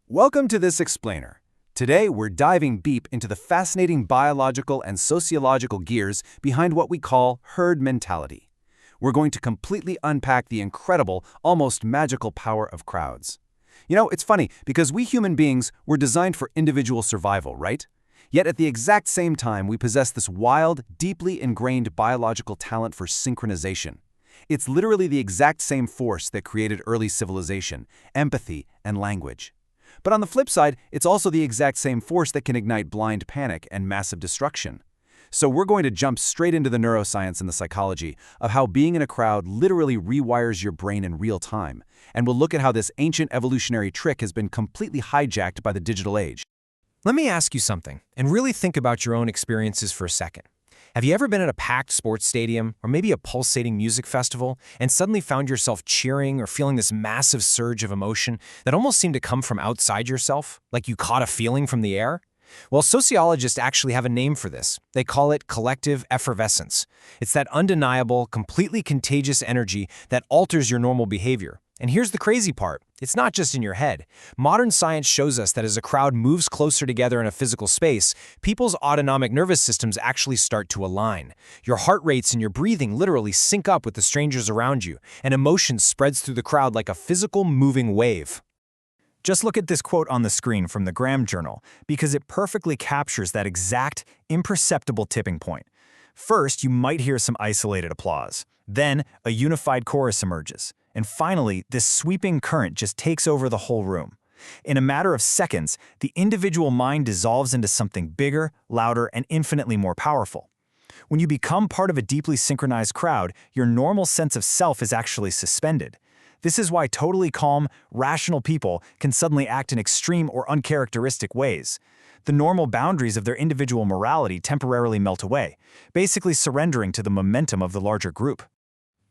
Welcome to this explainer. Today, we're diving deep into the fascinating biological and sociological gears behind what we call herd mentality. We're going to completely unpack the incredible, almost magical power of crowds. It's funny because we human beings were designed for individual survival, right? Yet at the exact same time, we possess this wild, deeply ingrained biological talent for synchronization. It's literally the exact same force that created early civilization, empathy, and language. But on the flip side, it's also the exact same force that can ignite blind panic and massive destruction. So we're going to jump straight into the neuroscience and the psychology of how being in a crowd literally rewires your brain in real time, and we'll look at how this ancient evolutionary trick has been completely hijacked by the digital age. Let me ask you something, and really think about your own experiences for a second. Have you ever been at a packed sports stadium, or maybe a pulsating music festival, and suddenly found yourself cheering or feeling this massive surge of emotion that almost seemed to come from outside yourself, like you caught a feeling from the air? Well, sociologists actually have a name for this. They call it collective effervescence. It's that undeniable, completely contagious energy that alters your normal behavior. And here's the crazy part. It's not just in your head. Modern science shows us that as a crowd moves closer together in a physical space, people's autonomic nervous systems actually start to align. Your heart rates and your breathing literally sync up with the strangers around you, and emotion spreads through the crowd like a physical moving wave. Just look at this quote on the screen from the Graham Journal, because it perfectly captures that exact, imperceptible tipping point. First, you might hear some isolated applause. Then, a unified chorus emerges. And finally, this sweeping current just takes over the whole room. In a matter of seconds, the individual mind dissolves into something bigger, louder, and infinitely more powerful. When you become part of a deeply synchronized crowd, your normal sense of self is actually suspended. This is why totally calm, rational people can suddenly act in extreme or uncharacteristic ways. The normal boundaries of their individual morality temporarily melt away, basically surrendering to the momentum of the larger group.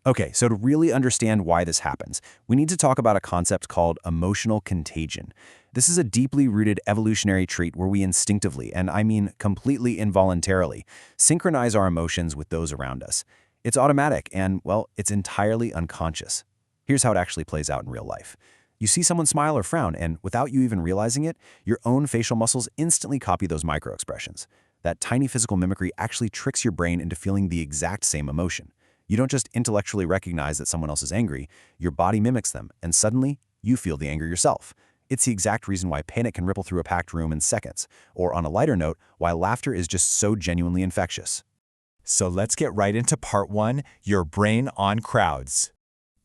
Okay, so to really understand why this happens, we need to talk about a concept called emotional contagion. This is a deeply rooted evolutionary trait where we instinctively, and I mean completely involuntarily, synchronize our emotions with those around us. It's automatic and, well, it's entirely unconscious. Here's how it actually plays out in real life. You see someone smile or frown, and without you even realizing it, your own facial muscles instantly copy those microexpressions. That tiny physical mimicry actually tricks your brain into feeling the exact same emotion. You don't just intellectually recognize that someone else is angry, your body mimics them, and suddenly, you feel the anger yourself. It's the exact reason why panic can ripple through a packed room in seconds, or on a lighter note, why laughter is just so genuinely infectious. So let's get right into part 1, your brain on crowds.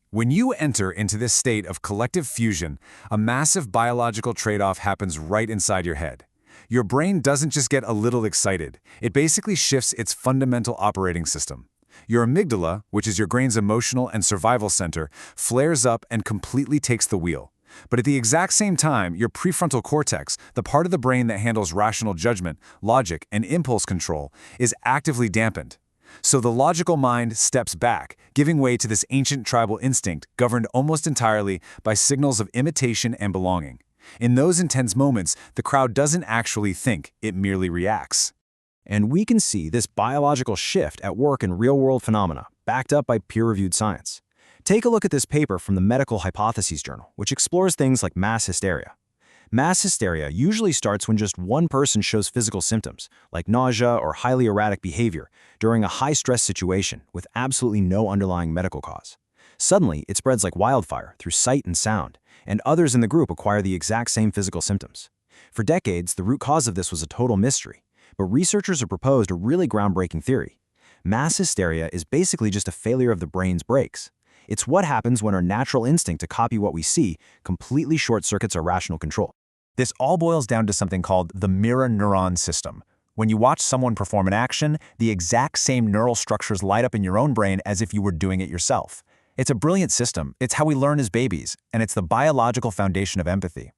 When you enter into this state of collective fusion, a massive biological trade-off happens right inside your head. Your brain doesn't just get a little excited, it basically shifts its fundamental operating system. Your amygdala, which is your brain's emotional and survival center, flares up and completely takes the wheel. But at the exact same time, your prefrontal cortex, the part of the brain that handles rational judgment, logic, and impulse control, is actively dampened. So the logical mind steps back, giving way to this ancient tribal instinct governed almost entirely by signals of imitation and belonging. In those intense moments, the crowd doesn't actually think, it merely reacts. And we can see this biological shift at work in real-world phenomena, backed up by peer-reviewed science. Take a look at this paper from the Medical Hypotheses Journal, which explores things like mass hysteria. Mass hysteria usually starts when just one person shows physical symptoms, like nausea or highly erratic behavior, during a high-stress situation with absolutely no underlying medical cause. Suddenly, it spreads like wildfire through sight and sound, and others in the group acquire the exact same physical symptoms. For decades, the root cause of this was a total mystery. But researchers have proposed a really groundbreaking theory. Mass hysteria is basically just a failure of the brain's brakes. It's what happens when our natural instinct to copy what we see completely short-circuits our rational control. This all boils down to something called the mirror neuron system. When you watch someone perform an action, the exact same neural structures light up in your own brain as if you were doing it yourself. It's a brilliant system. It's how we learn as babies, and it's the biological foundation of empathy.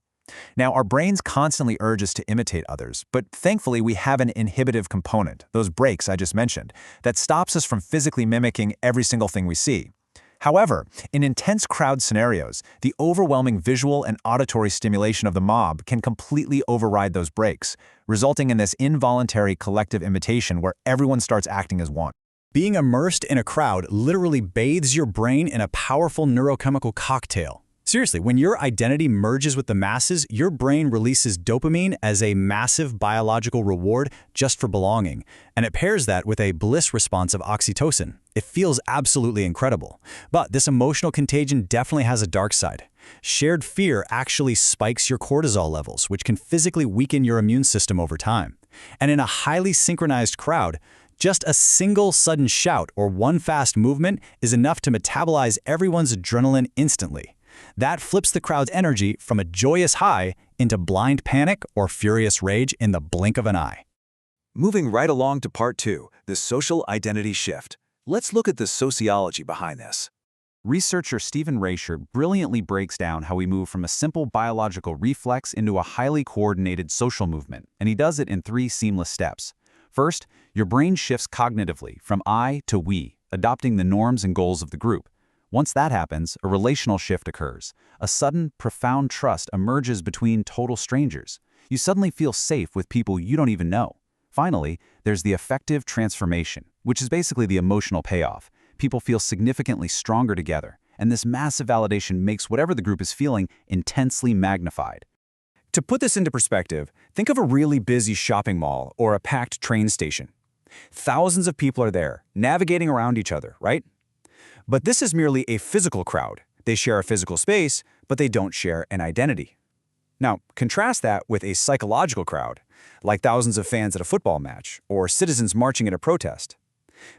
Now, our brains constantly urge us to imitate others, but thankfully we have an inhibitive component, those brakes I just mentioned, that stops us from physically mimicking every single thing we see. However, in intense crowd scenarios, the overwhelming visual and auditory stimulation of the mob can completely override those brakes, resulting in this involuntary collective imitation where everyone starts acting as one. Being immersed in a crowd literally bathes your brain in a powerful neurochemical cocktail. Seriously, when your identity merges with the masses, your brain releases dopamine as a massive biological reward just for belonging, and it pairs that with a bliss response of oxytocin. It feels absolutely incredible. But this emotional contagion definitely has a dark side. Shared fear actually spikes your cortisol levels, which can physically weaken your immune system over time. And in a highly synchronized crowd, just a single sudden shout or one fast movement is enough to metabolize everyone's adrenaline instantly. That flips the crowd's energy from a joyous high into blind panic or furious rage in the blink of an eye. Moving right along to part 2, the social identity shift. Let's look at the sociology behind this. Researcher Stephen Reichert brilliantly breaks down how we move from a simple biological reflex into a highly coordinated social movement, and he does it in 3 seamless steps. First, your brain shifts cognitively from I to we, adopting the norms and goals of the group. Once that happens, a relational shift occurs. A sudden, profound trust emerges between total strangers. You suddenly feel safe with people you don't even know. Finally, there's the affective transformation, which is basically the emotional payoff. People feel significantly stronger together, and this massive validation makes whatever the group is feeling intensely magnified. To put this into perspective, think of a really busy shopping mall or a packed train station. Thousands of people are there, navigating around each other, right? But this is merely a physical crowd. They share a physical space, but they don't share an identity. Now, contrast that with a psychological crowd, like thousands of fans at a football match or citizens marching at a protest.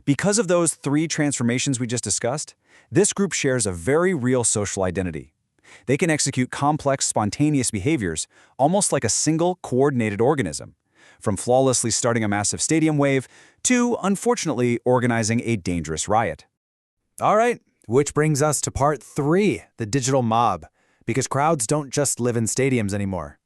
Because of those 3 transformations we just discussed, this group shares a very real social identity. They can execute complex, spontaneous behaviors, almost like a single, coordinated organism, from flawlessly starting a massive stadium wave to, unfortunately, organizing a dangerous riot. All right, which brings us to part 3, the digital mob, because crowds don't just live in stadiums anymore.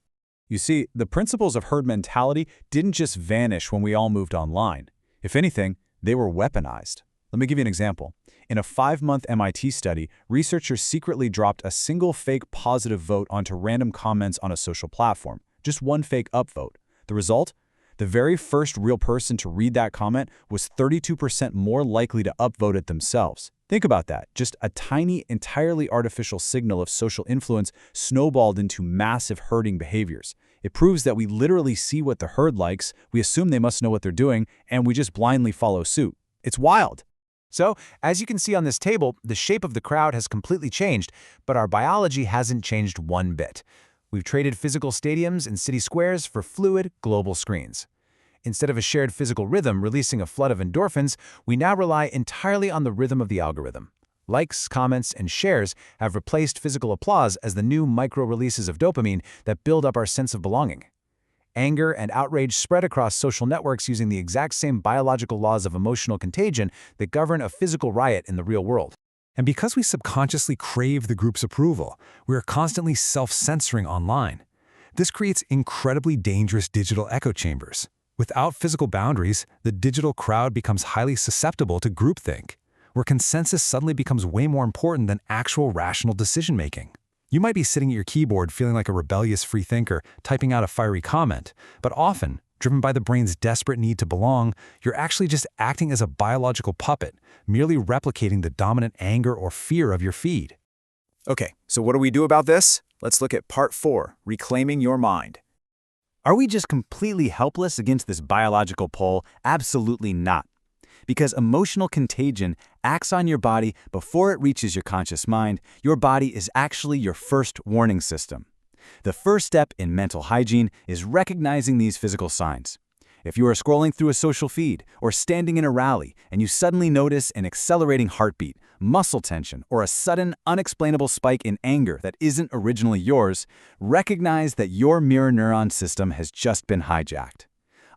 You see, the principles of herd mentality didn't just vanish when we all moved online. If anything, they were weaponized. Let me give you an example. In a 5-month MIT study, researchers secretly dropped a single fake positive vote onto random comments on a social platform. Just one fake upvote. The result? The very first real person to read that comment was 32% more likely to upvote it themselves. Think about that. Just a tiny, entirely artificial signal of social influence snowballed into massive herding behaviors. It proves that we literally see what the herd likes, we assume they must know what they're doing, and we just blindly follow suit. It's wild. So, as you can see on this table, the shape of the crowd has completely changed, but our biology hasn't changed one bit. We've traded physical stadiums and city squares for fluid, global screens. Instead of a shared physical rhythm releasing a flood of endorphins, we now rely entirely on the rhythm of the algorithm. Likes, comments, and shares have replaced physical applause as the new micro-releases of dopamine that build up our sense of belonging. Anger and outrage spread across social networks using the exact same biological laws of emotional contagion that govern a physical riot in the real world. And because we subconsciously crave the group's approval, we are constantly self-censoring online. This creates incredibly dangerous digital echo chambers. Without physical boundaries, the digital crowd becomes highly susceptible to groupthink, where consensus suddenly becomes way more important than actual rational decision-making. You might be sitting at your keyboard feeling like a rebellious freethinker, typing out a fiery comment, but often, driven by the brain's desperate need to belong, you're actually just acting as a biological puppet, merely replicating the dominant anger or fear of your feed. Okay, so what do we do about this? Let's look at part 4, reclaiming your mind. Are we just completely helpless against this biological pull? Absolutely not. Because emotional contagion acts on your body before it reaches your conscious mind, your body is actually your first warning system. The first step in mental hygiene is recognizing these physical signs. If you are scrolling through a social feed or standing in a rally and you suddenly notice an accelerating heartbeat, muscle tension, or a sudden, unexplainable spike in anger that isn't originally yours, recognize that your mirror neuron system has just been hijacked.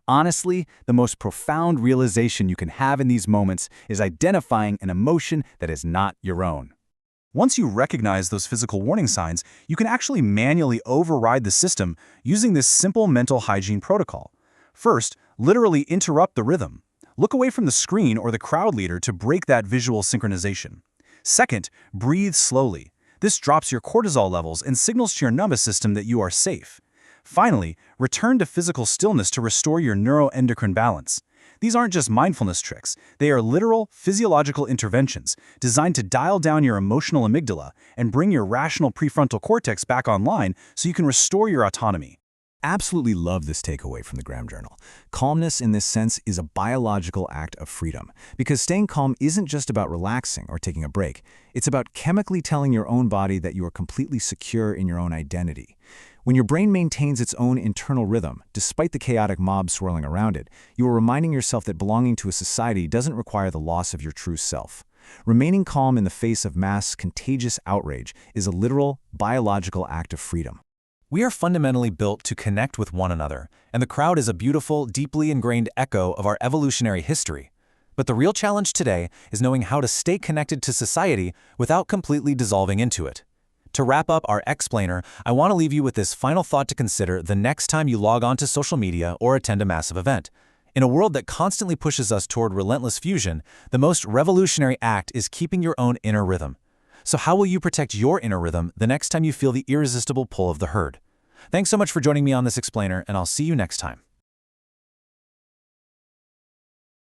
Honestly, the most profound realization you can have in these moments is identifying an emotion that is not your own. Once you recognize those physical warning signs, you can actually manually override the system using this simple mental hygiene protocol. First, literally interrupt the rhythm. Look away from the screen or the crowd leader to break that visual synchronization. Second, breathe slowly. This drops your cortisol levels and signals to your nervous system that you are safe. Finally, return to physical stillness to restore your neuroendocrine balance. These aren't just mindfulness tricks. They are literal, physiological interventions designed to dial down your emotional amygdala and bring your rational prefrontal cortex back online so you can restore your autonomy. Absolutely love this takeaway from the Graham Journal. Calmness in this sense is a biological act of freedom, because staying calm isn't just about relaxing or taking a break. It's about chemically telling your own body that you are completely secure in your own identity. When your brain maintains its own internal rhythm, despite the chaotic mob swirling around it, you are reminding yourself that belonging to a society doesn't require the loss of your true self. Remaining calm in the face of mass, contagious outrage is a literal, biological act of freedom. We are fundamentally built to connect with one another, and the crowd is a beautiful, deeply ingrained echo of our evolutionary history. But the real challenge today is knowing how to stay connected to society without completely dissolving into it. To wrap up our explainer, I want to leave you with this final thought to consider the next time you log on to social media or attend a massive event. In a world that constantly pushes us toward relentless fusion, the most revolutionary act is keeping your own inner rhythm. So how will you protect your inner rhythm the next time you feel the irresistible pull of the herd? Thanks so much for joining me on this explainer, and I'll see you next time.